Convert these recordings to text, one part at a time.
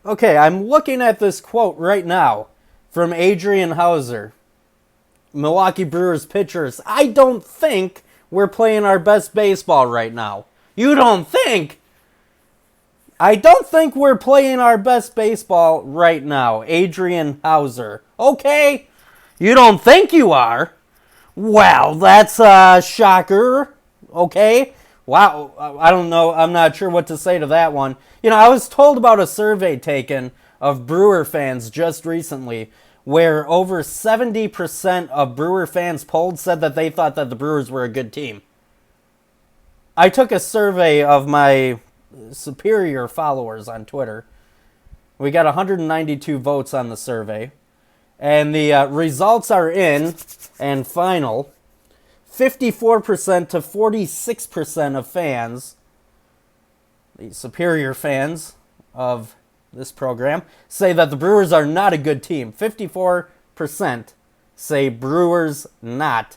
Okay, I'm looking at this quote right now from Adrian Houser, Milwaukee Brewers pitchers. I don't think we're playing our best baseball right now. You don't think? I don't think we're playing our best baseball right now. Adrian Houser. Okay, you don't think you are? Well, that's a shocker. Okay. Wow. I don't know. I'm not sure what to say to that one. I was told about a survey taken of Brewer fans just recently where over 70% of Brewer fans polled said that they thought that the Brewers were a good team. I took a survey of my superior followers on Twitter. We got 192 votes on the survey. And the results are in and final. 54% to 46% of fans, the superior fans of this program, say that the Brewers are not a good team. 54% say Brewers not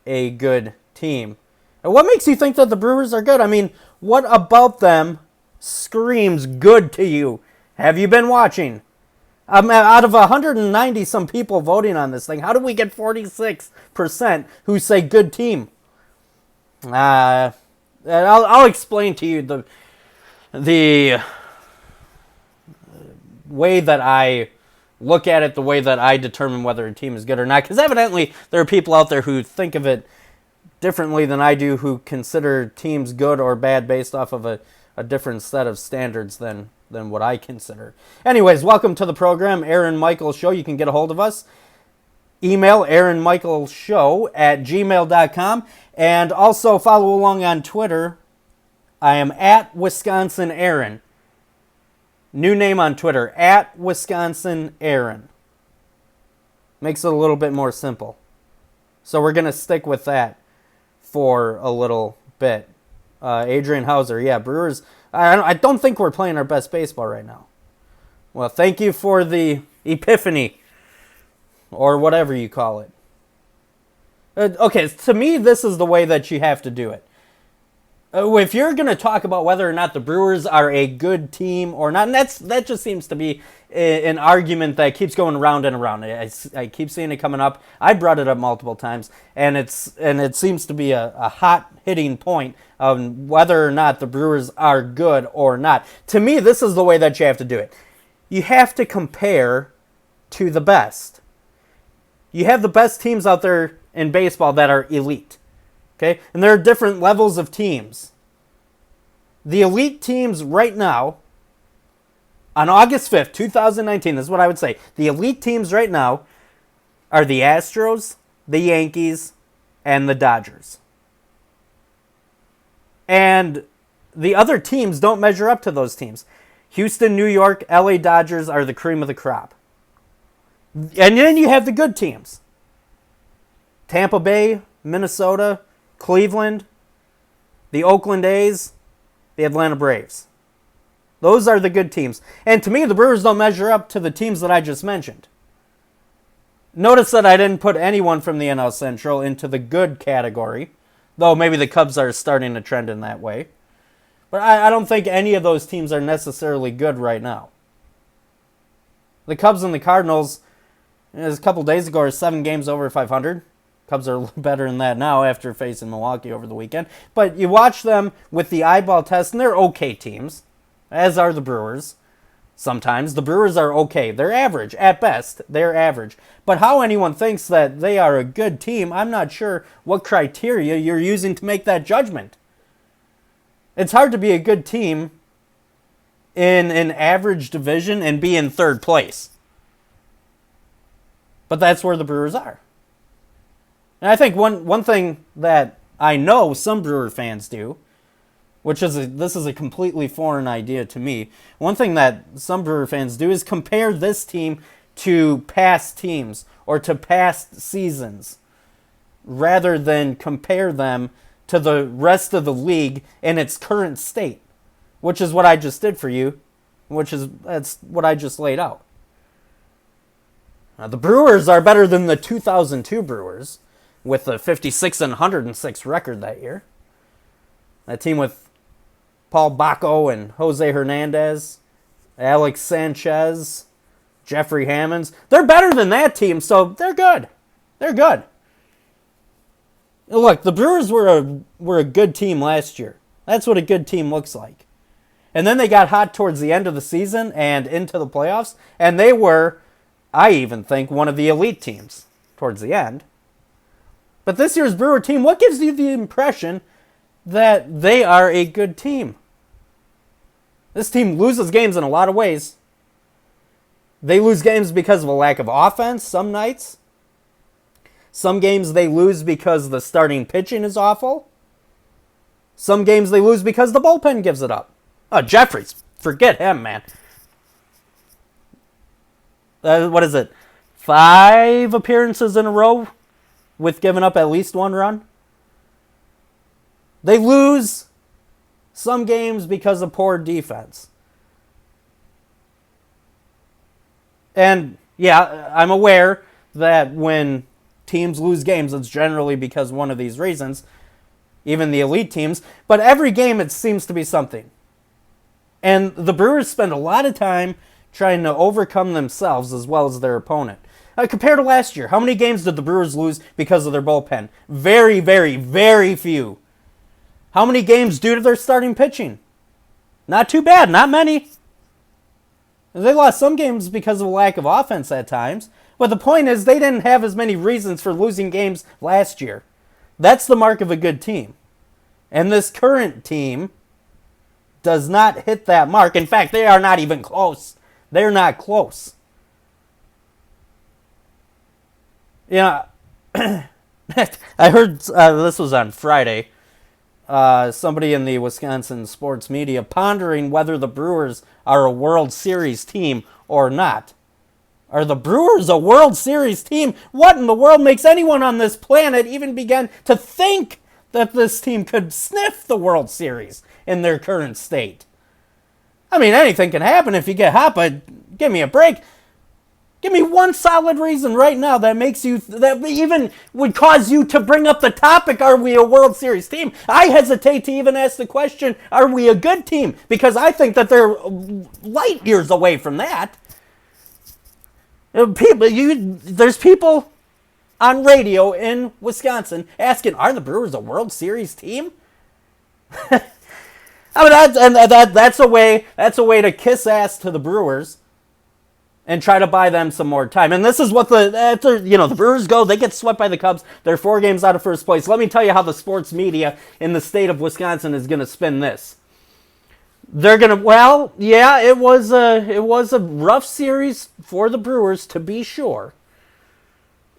a good team. And what makes you think that the Brewers are good? I mean, what about them screams good to you? Have you been watching? Out of 190 some people voting on this thing, how do we get 46% who say good team? I'll explain to you the way that I look at it, the way that I determine whether a team is good or not. Because evidently there are people out there who think of it differently than I do, who consider teams good or bad based off of a different set of standards than what I consider. Anyways, welcome to the program, Aaron Michael Show. You can get a hold of us. Email aaronmichaelshow@gmail.com. And also follow along on Twitter. I am at Wisconsin Aaron. New name on Twitter, at Wisconsin Aaron. Makes it a little bit more simple. So we're going to stick with that for a little bit. Adrian Houser, yeah, Brewers. I don't think we're playing our best baseball right now. Well, thank you for the epiphany, or whatever you call it. Okay, to me, this is the way that you have to do it. If you're going to talk about whether or not the Brewers are a good team or not, and that just seems to be an argument that keeps going around and around. I keep seeing it coming up. I brought it up multiple times, and it seems to be a hot hitting point of whether or not the Brewers are good or not. To me, this is the way that you have to do it. You have to compare to the best. You have the best teams out there in baseball that are elite. Okay? And there are different levels of teams. The elite teams right now, on August 5th, 2019, this is what I would say. The elite teams right now are the Astros, the Yankees, and the Dodgers. And the other teams don't measure up to those teams. Houston, New York, LA Dodgers are the cream of the crop. And then you have the good teams. Tampa Bay, Minnesota, Cleveland, the Oakland A's, the Atlanta Braves. Those are the good teams. And to me, the Brewers don't measure up to the teams that I just mentioned. Notice that I didn't put anyone from the NL Central into the good category, though maybe the Cubs are starting to trend in that way. But I don't think any of those teams are necessarily good right now. The Cubs and the Cardinals, a couple days ago, are 7 games over 500. Cubs are a little better than that now after facing Milwaukee over the weekend. But you watch them with the eyeball test, and they're okay teams, as are the Brewers. Sometimes the Brewers are okay. They're average. At best, they're average. But how anyone thinks that they are a good team, I'm not sure what criteria you're using to make that judgment. It's hard to be a good team in an average division and be in third place. But that's where the Brewers are. And I think one thing that I know some Brewer fans do, which is this is a completely foreign idea to me. One thing that some Brewer fans do is compare this team to past teams or to past seasons, rather than compare them to the rest of the league in its current state, which is what I just did for you, that's what I just laid out. Now, the Brewers are better than the 2002 Brewers, with a 56-106 record that year. That team with Paul Bacco and Jose Hernandez, Alex Sanchez, Jeffrey Hammonds. They're better than that team, so they're good. They're good. Look, the Brewers were a good team last year. That's what a good team looks like. And then they got hot towards the end of the season and into the playoffs, and they were, I even think, one of the elite teams towards the end. But this year's Brewer team, what gives you the impression that they are a good team? This team loses games in a lot of ways. They lose games because of a lack of offense some nights. Some games they lose because the starting pitching is awful. Some games they lose because the bullpen gives it up. Oh, Jeffries, forget him, man. What is it? 5 appearances in a row with giving up at least 1 run? They lose some games because of poor defense. And, yeah, I'm aware that when teams lose games, it's generally because of one of these reasons, even the elite teams. But every game, it seems to be something. And the Brewers spend a lot of time trying to overcome themselves as well as their opponent. Compared to last year, how many games did the Brewers lose because of their bullpen? Very, very, very few. How many games due to their starting pitching? Not too bad, not many. They lost some games because of a lack of offense at times. But the point is, they didn't have as many reasons for losing games last year. That's the mark of a good team. And this current team does not hit that mark. In fact, they are not even close. They're not close. Yeah, I heard this was on Friday. Somebody in the Wisconsin sports media pondering whether the Brewers are a World Series team or not. Are the Brewers a World Series team? What in the world makes anyone on this planet even begin to think that this team could sniff the World Series in their current state? I mean, anything can happen if you get hot, but give me a break. Give me one solid reason right now that makes you, that even would cause you to bring up the topic, are we a World Series team? I hesitate to even ask the question, are we a good team? Because I think that they're light years away from that. There's people on radio in Wisconsin asking, are the Brewers a World Series team? I mean, that's a way to kiss ass to the Brewers and try to buy them some more time. And this is what the Brewers go. They get swept by the Cubs. They're 4 games out of first place. Let me tell you how the sports media in the state of Wisconsin is going to spin this. They're going to, well, yeah, it was a rough series for the Brewers, to be sure.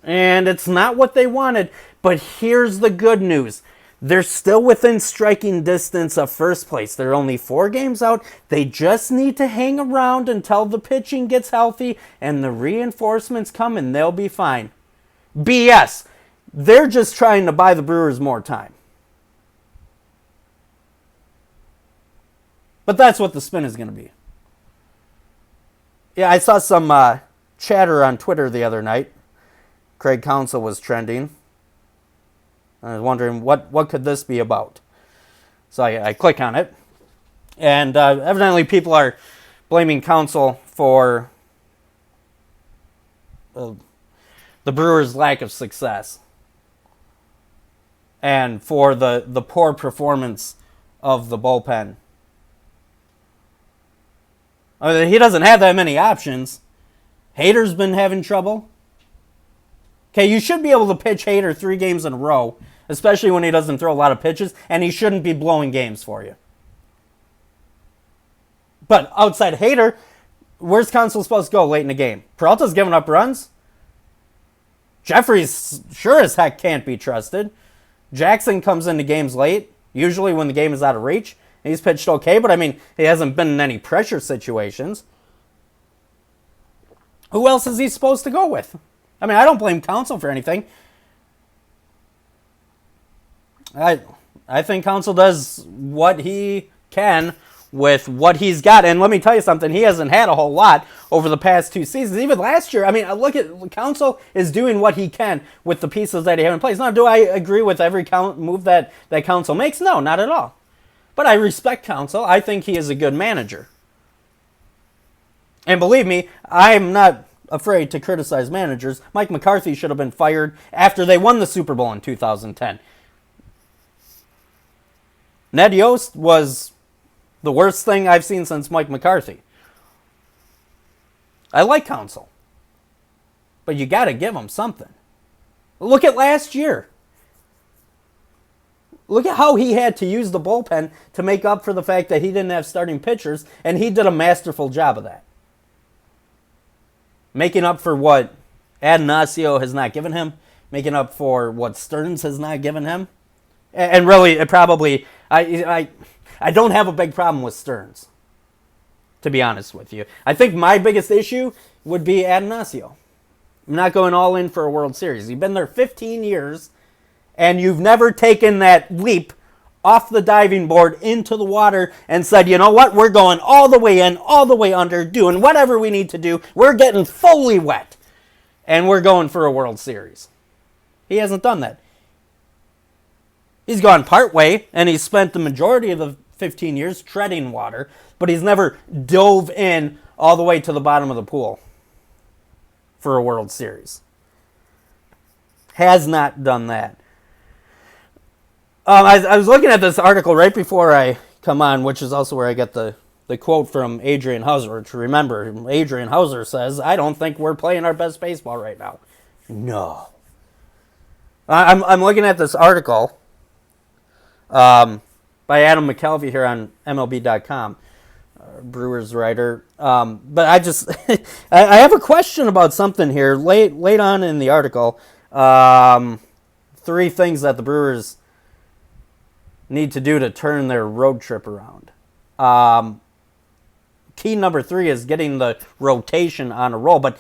And it's not what they wanted. But here's the good news. They're still within striking distance of first place. They're only 4 games out. They just need to hang around until the pitching gets healthy and the reinforcements come, and they'll be fine. BS. They're just trying to buy the Brewers more time. But that's what the spin is going to be. Yeah, I saw some chatter on Twitter the other night. Craig Counsell was trending. I was wondering, what could this be about? So I click on it. And evidently people are blaming Counsell for the Brewers' lack of success. And for the poor performance of the bullpen. I mean, he doesn't have that many options. Hader's been having trouble. Okay, you should be able to pitch Hader 3 games in a row, especially when he doesn't throw a lot of pitches, and he shouldn't be blowing games for you. But outside Hader, where's Counsell supposed to go late in the game? Peralta's giving up runs. Jeffries sure as heck can't be trusted. Jackson comes into games late, usually when the game is out of reach. He's pitched okay, but I mean, he hasn't been in any pressure situations. Who else is he supposed to go with? I mean, I don't blame Counsell for anything. I think Counsell does what he can with what he's got. And let me tell you something, he hasn't had a whole lot over the past 2 seasons. Even last year, I mean, look at Counsell is doing what he can with the pieces that he has in place. Now, do I agree with every move that Counsell makes? No, not at all. But I respect Counsell. I think he is a good manager. And believe me, I'm not afraid to criticize managers. Mike McCarthy should have been fired after they won the Super Bowl in 2010. Ned Yost was the worst thing I've seen since Mike McCarthy. I like Counsell, but you got to give him something. Look at last year. Look at how he had to use the bullpen to make up for the fact that he didn't have starting pitchers, and he did a masterful job of that. Making up for what Adonasio has not given him, making up for what Stearns has not given him. And really, it probably, I don't have a big problem with Stearns, to be honest with you. I think my biggest issue would be Adonasio. I'm not going all in for a World Series. You've been there 15 years, and you've never taken that leap off the diving board into the water and said, you know what, we're going all the way in, all the way under, doing whatever we need to do. We're getting fully wet, and we're going for a World Series. He hasn't done that. He's gone part way, and he's spent the majority of the 15 years treading water, but he's never dove in all the way to the bottom of the pool for a World Series. Has not done that. I was looking at this article right before I come on, which is also where I get the quote from Adrian Houser. Which, remember, Adrian Houser says, I don't think we're playing our best baseball right now. No. I'm looking at this article by Adam McKelvey here on MLB.com, Brewers writer. But I just I have a question about something here late on in the article. 3 things that the Brewers need to do to turn their road trip around. Key number 3 is getting the rotation on a roll. But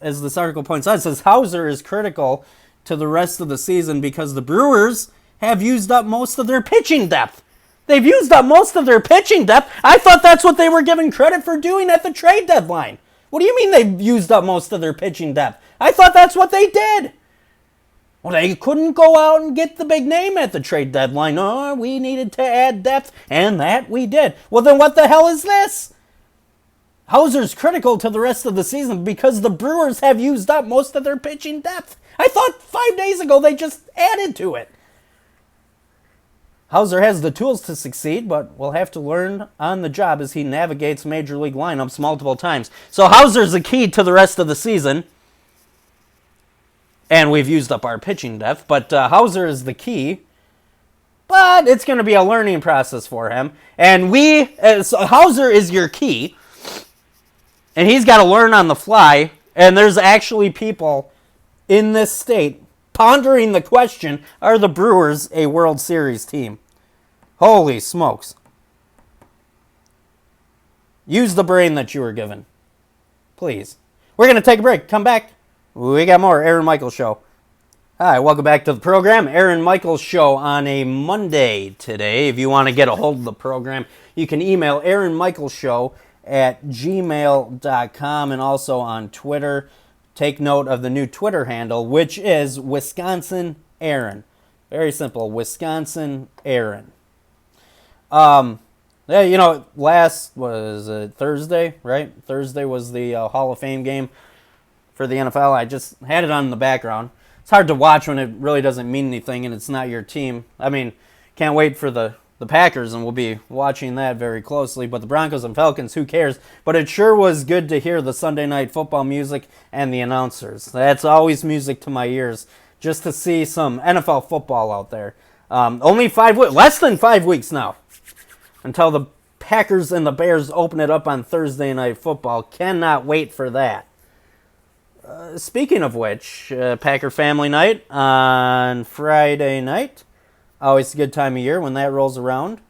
as this article points out, it says Houser is critical to the rest of the season because the Brewers have used up most of their pitching depth. They've used up most of their pitching depth. I thought that's what they were given credit for doing at the trade deadline. What do you mean they've used up most of their pitching depth? I thought that's what they did. Well, they couldn't go out and get the big name at the trade deadline. Oh, we needed to add depth, and that we did. Well, then what the hell is this? Houser's critical to the rest of the season because the Brewers have used up most of their pitching depth. I thought 5 days ago they just added to it. Houser has the tools to succeed, but will have to learn on the job as he navigates major league lineups multiple times. So Houser's the key to the rest of the season. And we've used up our pitching depth, but Houser is the key. But it's going to be a learning process for him. And so Houser is your key. And he's got to learn on the fly. And there's actually people in this state pondering the question, are the Brewers a World Series team? Holy smokes. Use the brain that you were given. Please. We're going to take a break. Come back. We got more Aaron Michaels Show. Hi, welcome back to the program. Aaron Michaels Show on a Monday today. If you want to get a hold of the program, you can email aaronmichaelsshow@gmail.com and also on Twitter. Take note of the new Twitter handle, which is Wisconsin Aaron. Very simple, Wisconsin Aaron. Yeah, last was Thursday, right? Thursday was the Hall of Fame game for the NFL. I just had it on in the background. It's hard to watch when it really doesn't mean anything and it's not your team. I mean, can't wait for the Packers, and we'll be watching that very closely. But the Broncos and Falcons, who cares? But it sure was good to hear the Sunday Night Football music and the announcers. That's always music to my ears, just to see some NFL football out there. Only less than 5 weeks now until the Packers and the Bears open it up on Thursday Night Football. Cannot wait for that. Speaking of which, Packer Family Night on Friday night. Always a good time of year when that rolls around.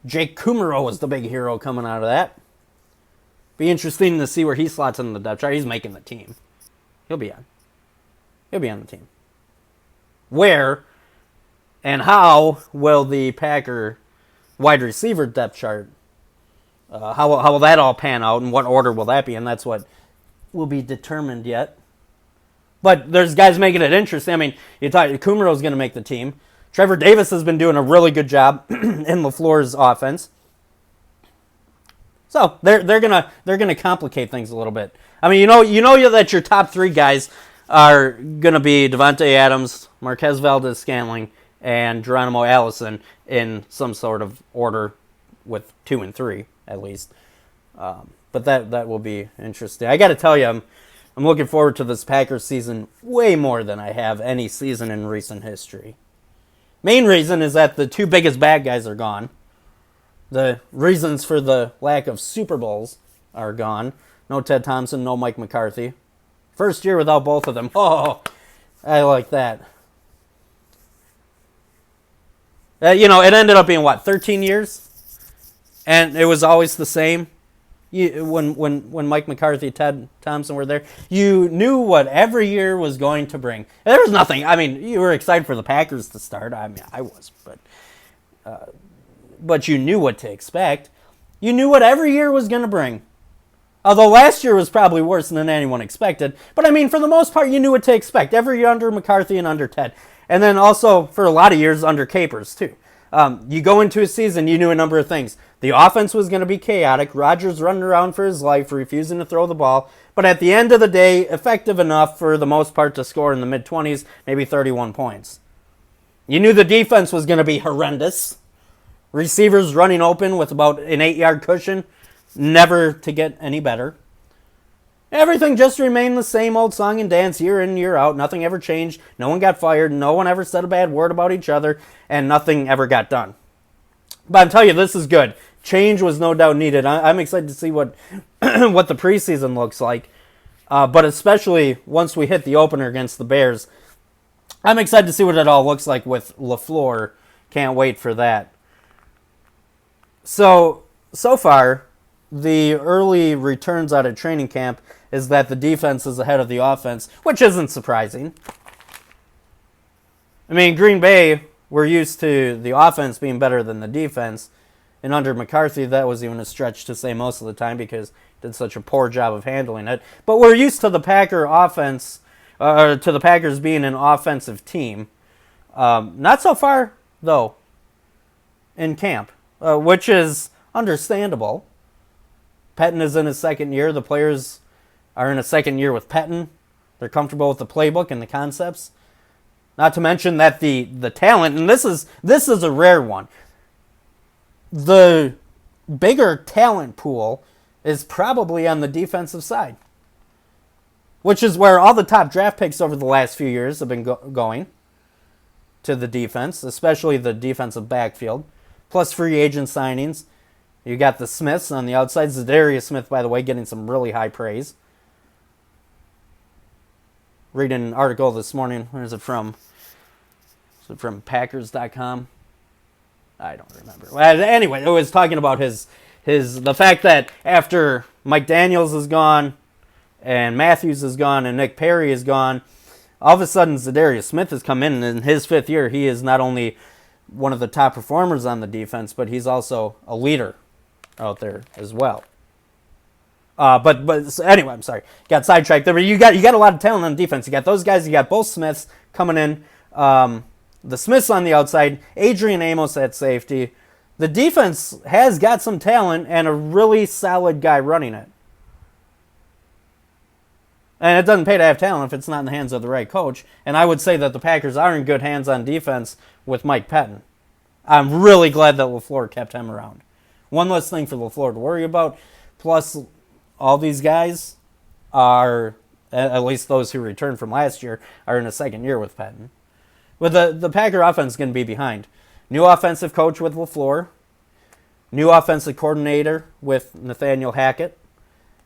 Jake Kummerow was the big hero coming out of that. Be interesting to see where he slots in the depth chart. He's making the team. He'll be on the team. Where and how will the Packer wide receiver depth chart, how will that all pan out, and what order will that be? And that's what will be determined yet. But there's guys making it interesting. I mean, you thought Kummerow's going to make the team. Trevor Davis has been doing a really good job in LaFleur's offense. So they're gonna complicate things a little bit. I mean, you know that your top three guys are gonna be Devontae Adams, Marquez Valdez-Scantling, and Geronimo Allison in some sort of order, with 2 and 3 at least. But that will be interesting. I got to tell you, I'm looking forward to this Packers season way more than I have any season in recent history. Main reason is that the two biggest bad guys are gone. The reasons for the lack of Super Bowls are gone. No Ted Thompson, no Mike McCarthy. First year without both of them. Oh, I like that. It ended up being, 13 years? And it was always the same. When Mike McCarthy, Ted Thompson were there, you knew what every year was going to bring. There was nothing. I mean, you were excited for the Packers to start. I mean, I was, but you knew what to expect. You knew what every year was going to bring. Although last year was probably worse than anyone expected. But I mean, for the most part, you knew what to expect. Every year under McCarthy and under Ted. And then also, for a lot of years, under Capers, too. You go into a season, you knew a number of things. The offense was going to be chaotic. Rodgers running around for his life, refusing to throw the ball. But at the end of the day, effective enough for the most part to score in the mid-20s, maybe 31 points. You knew the defense was going to be horrendous. Receivers running open with about an 8-yard cushion, never to get any better. Everything just remained the same old song and dance year in, year out. Nothing ever changed. No one got fired. No one ever said a bad word about each other. And nothing ever got done. But I'm telling you, this is good. Change was no doubt needed. I'm excited to see what what the preseason looks like. But especially once we hit the opener against the Bears, I'm excited to see what it all looks like with LaFleur. Can't wait for that. So far, the early returns out of training camp is that the defense is ahead of the offense, which isn't surprising. I mean, Green Bay, we're used to the offense being better than the defense. And under McCarthy, that was even a stretch to say most of the time because he did such a poor job of handling it. But we're used to the Packers being an offensive team. Not so far, though, in camp, which is understandable. Pettin is in his second year. The players are in a second year with Pettin. They're comfortable with the playbook and the concepts. Not to mention that the talent, and this is a rare one. The bigger talent pool is probably on the defensive side, which is where all the top draft picks over the last few years have been going to the defense, especially the defensive backfield, plus free agent signings. You got the Smiths on the outside. Zadarius Smith, by the way, getting some really high praise. Reading an article this morning. Where is it from? Is it from Packers.com? I don't remember. Well, anyway, it was talking about the fact that after Mike Daniels is gone, and Matthews is gone, and Nick Perry is gone, all of a sudden Zadarius Smith has come in his fifth year, he is not only one of the top performers on the defense, but he's also a leader out there as well. But anyway, I'm sorry, got sidetracked there. But you got a lot of talent on defense. You got those guys. You got both Smiths coming in. The Smiths on the outside. Adrian Amos at safety. The defense has got some talent and a really solid guy running it. And it doesn't pay to have talent if it's not in the hands of the right coach. And I would say that the Packers are in good hands on defense with Mike Pettin. I'm really glad that LaFleur kept him around. One less thing for LaFleur to worry about. Plus, all these guys are, at least those who returned from last year, are in a second year with Pettin. But the Packer offense is going to be behind. New offensive coach with LaFleur. New offensive coordinator with Nathaniel Hackett.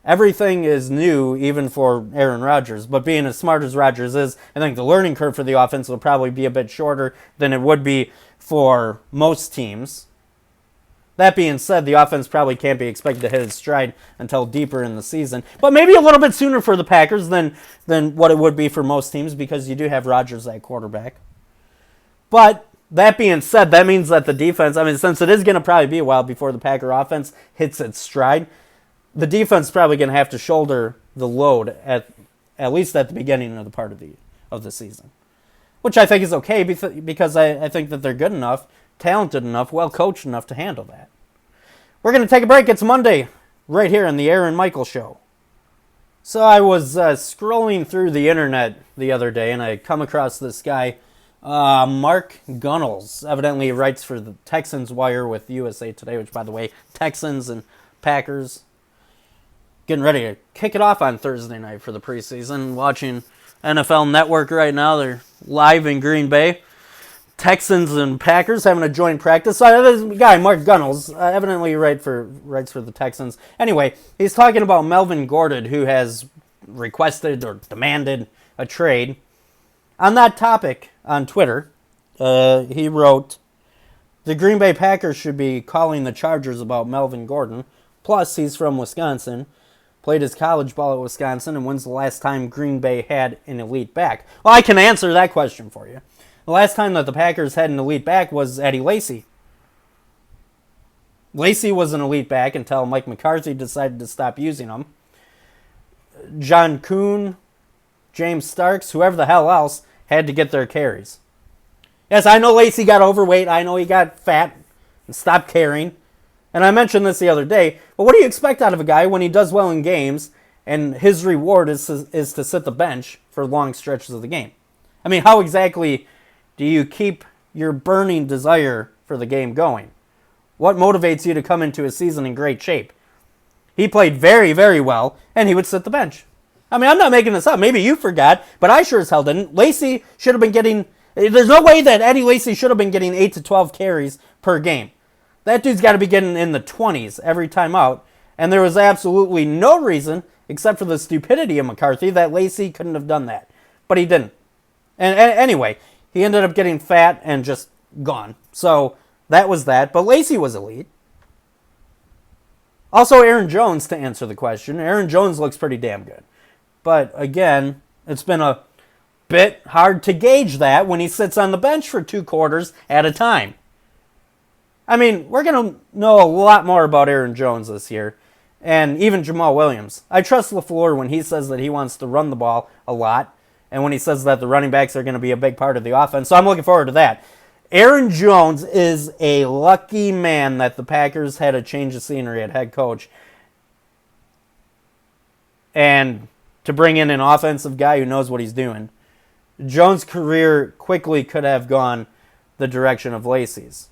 Everything is new, even for Aaron Rodgers. But being as smart as Rodgers is, I think the learning curve for the offense will probably be a bit shorter than it would be for most teams. That being said, the offense probably can't be expected to hit its stride until deeper in the season. But maybe a little bit sooner for the Packers than what it would be for most teams because you do have Rodgers at quarterback. But that being said, that means that the defense, since it is going to probably be a while before the Packer offense hits its stride, the defense is probably going to have to shoulder the load at least at the beginning of the part of the season. Which I think is okay because I think that they're good enough, talented enough, well coached enough to handle that. We're going to take a break. It's Monday. right here on the Aaron Michael Show. So I was scrolling through the internet the other day, and I come across this guy, Mark Gunnels. Evidently he writes for the Texans Wire with USA Today, which, by the way, Texans and Packers getting ready to kick it off on Thursday night for the preseason. Watching NFL Network right now. They're live in Green Bay. Texans and Packers having a joint practice. So this guy, Mark Gunnels, evidently writes for the Texans. Anyway, he's talking about Melvin Gordon, who has requested or demanded a trade. On that topic on Twitter, he wrote, "The Green Bay Packers should be calling the Chargers about Melvin Gordon. Plus, he's from Wisconsin, played his college ball at Wisconsin, and when's the last time Green Bay had an elite back?" Well, I can answer that question for you. The last time that the Packers had an elite back was Eddie Lacy. Lacy was an elite back until Mike McCarthy decided to stop using him. John Kuhn, James Starks, whoever the hell else, had to get their carries. Yes, I know Lacy got overweight. I know he got fat and stopped carrying. And I mentioned this the other day. But what do you expect out of a guy when he does well in games and his reward is to sit the bench for long stretches of the game? I mean, how exactly do you keep your burning desire for the game going? What motivates you to come into a season in great shape? He played very, very well, and he would sit the bench. I mean, I'm not making this up. Maybe you forgot, but I sure as hell didn't. Lacy should have been getting... There's no way that Eddie Lacy should have been getting 8 to 12 carries per game. That dude's got to be getting in the 20s every time out, and there was absolutely no reason, except for the stupidity of McCarthy, that Lacy couldn't have done that. But he didn't. And anyway... He ended up getting fat and just gone. So that was that. But Lacy was elite. Also, Aaron Jones, to answer the question. Aaron Jones looks pretty damn good. But again, it's been a bit hard to gauge that when he sits on the bench for 2 quarters at a time. I mean, we're going to know a lot more about Aaron Jones this year. And even Jamal Williams. I trust LaFleur when he says that he wants to run the ball a lot. And when he says that the running backs are going to be a big part of the offense. So I'm looking forward to that. Aaron Jones is a lucky man that the Packers had a change of scenery at head coach. And to bring in an offensive guy who knows what he's doing. Jones' career quickly could have gone the direction of Lacy's.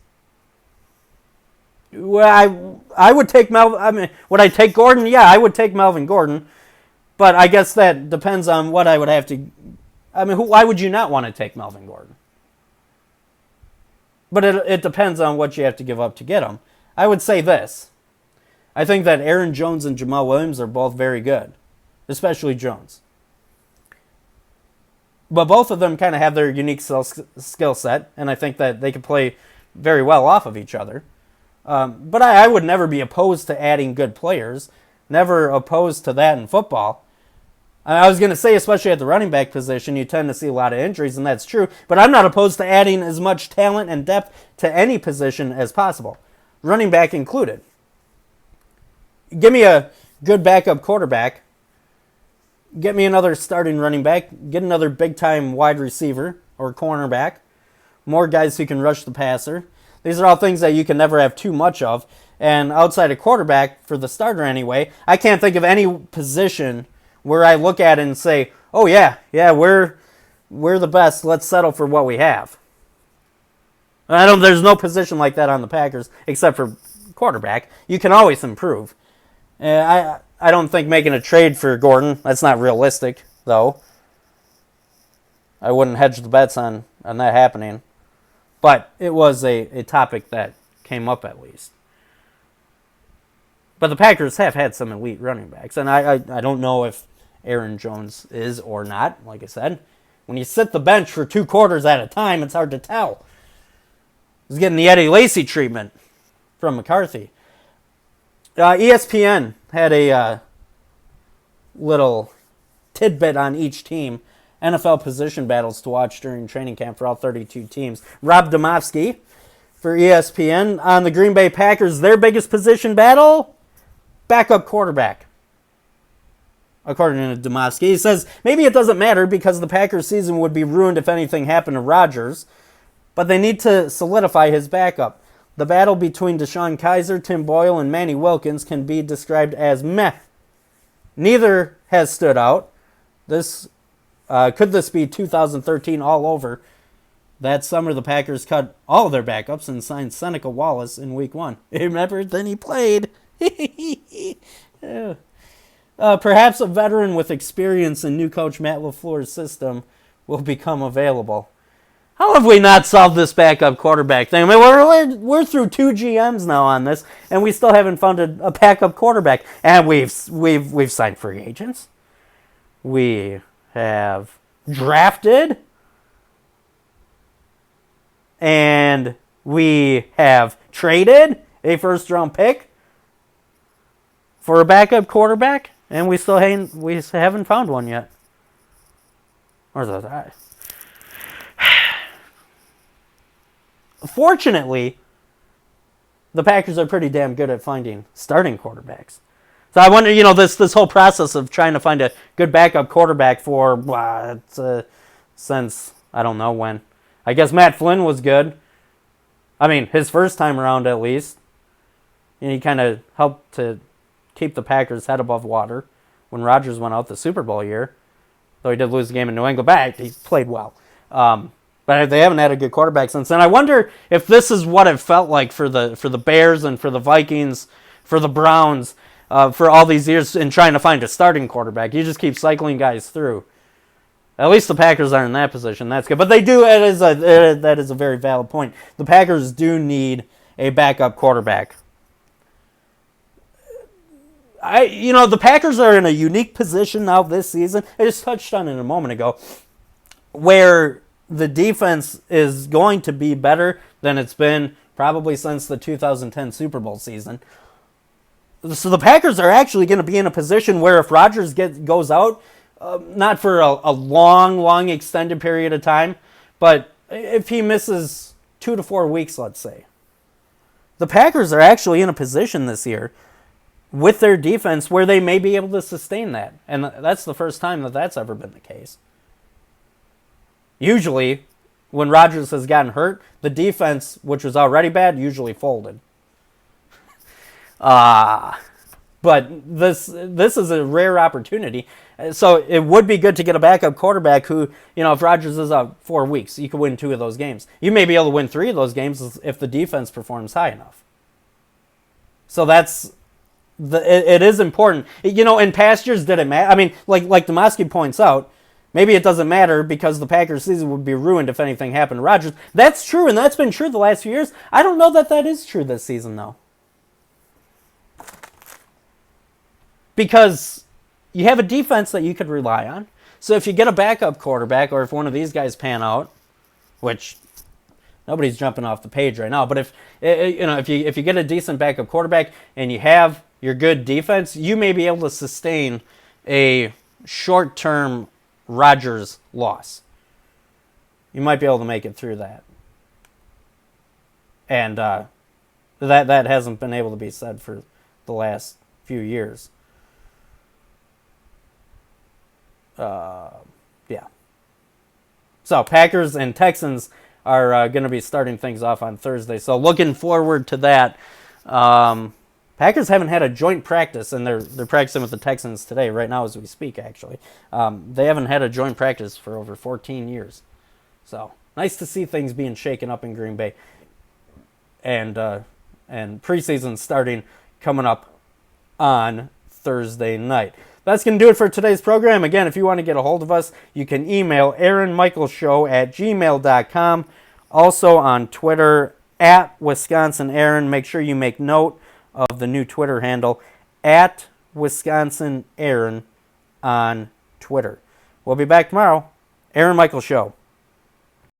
Well, I would take Melvin. I mean, would I take Gordon? Yeah, I would take Melvin Gordon. But I guess that depends on what I would have to... I mean, why would you not want to take Melvin Gordon? But it depends on what you have to give up to get him. I would say this. I think that Aaron Jones and Jamal Williams are both very good. Especially Jones. But both of them kind of have their unique skill set. And I think that they could play very well off of each other. But I would never be opposed to adding good players. Never opposed to that in football. I was going to say, especially at the running back position, you tend to see a lot of injuries, and that's true. But I'm not opposed to adding as much talent and depth to any position as possible, running back included. Give me a good backup quarterback. Get me another starting running back. Get another big-time wide receiver or cornerback. More guys who can rush the passer. These are all things that you can never have too much of. And outside of quarterback, for the starter anyway, I can't think of any position where I look at it and say, oh yeah, we're the best. Let's settle for what we have. There's no position like that on the Packers except for quarterback. You can always improve. I don't think making a trade for Gordon, that's not realistic, though. I wouldn't hedge the bets on that happening. But it was a topic that came up at least. But the Packers have had some elite running backs. And I don't know if Aaron Jones is or not, like I said. When you sit the bench for 2 quarters at a time, it's hard to tell. He's getting the Eddie Lacy treatment from McCarthy. ESPN had a little tidbit on each team. NFL position battles to watch during training camp for all 32 teams. Rob Domofsky for ESPN. On the Green Bay Packers, their biggest position battle? Backup quarterback. According to Domofsky, he says, maybe it doesn't matter because the Packers season would be ruined if anything happened to Rodgers, but they need to solidify his backup. The battle between Deshaun Kaiser, Tim Boyle, and Manny Wilkins can be described as meh. Neither has stood out. Could this be 2013 all over? That summer, the Packers cut all of their backups and signed Seneca Wallace in Week 1. Remember? Then he played. Yeah. Perhaps a veteran with experience in new coach Matt LaFleur's system will become available. How have we not solved this backup quarterback thing? I mean, we're through 2 GMs now on this, and we still haven't found a backup quarterback. And we've signed free agents. We have drafted, and we have traded a first-round pick for a backup quarterback, and we haven't found one yet. Or that? Fortunately, the Packers are pretty damn good at finding starting quarterbacks. So I wonder, this whole process of trying to find a good backup quarterback for since I don't know when. I guess Matt Flynn was good. I mean, his first time around at least. And he kind of helped to keep the Packers' head above water when Rodgers went out the Super Bowl year. Though he did lose the game in New England, he played well. But they haven't had a good quarterback since then. I wonder if this is what it felt like for the Bears and for the Vikings, for the Browns, for all these years in trying to find a starting quarterback. You just keep cycling guys through. At least the Packers are in that position. That's good. But they do. That is a very valid point. The Packers do need a backup quarterback. The Packers are in a unique position now this season. I just touched on it a moment ago, where the defense is going to be better than it's been probably since the 2010 Super Bowl season. So the Packers are actually going to be in a position where if Rodgers goes out, not for a long extended period of time, but if he misses 2 to 4 weeks, let's say, the Packers are actually in a position this year with their defense where they may be able to sustain that. And that's the first time that's ever been the case. Usually, when Rodgers has gotten hurt, the defense, which was already bad, usually folded. But this is a rare opportunity. So it would be good to get a backup quarterback who, if Rodgers is out 4 weeks, you could win 2 of those games. You may be able to win 3 of those games if the defense performs high enough. So it is important. In past years, did it matter? I mean, like Demoski points out, maybe it doesn't matter because the Packers' season would be ruined if anything happened to Rodgers. That's true, and that's been true the last few years. I don't know that is true this season, though. Because you have a defense that you could rely on. So if you get a backup quarterback, or if one of these guys pan out, which nobody's jumping off the page right now, but if you get a decent backup quarterback and you have your good defense, you may be able to sustain a short-term Rodgers loss. You might be able to make it through that. And that hasn't been able to be said for the last few years. Yeah. So Packers and Texans are going to be starting things off on Thursday. So looking forward to that. Packers haven't had a joint practice, and they're practicing with the Texans today, right now as we speak, actually. They haven't had a joint practice for over 14 years. So nice to see things being shaken up in Green Bay. And preseason starting coming up on Thursday night. That's going to do it for today's program. Again, if you want to get a hold of us, you can email aaronmichaelshow@gmail.com. Also on Twitter, @WisconsinAaron. Make sure you make note of the new Twitter handle, @WisconsinAaron on Twitter. We'll be back tomorrow. Aaron Michaels Show.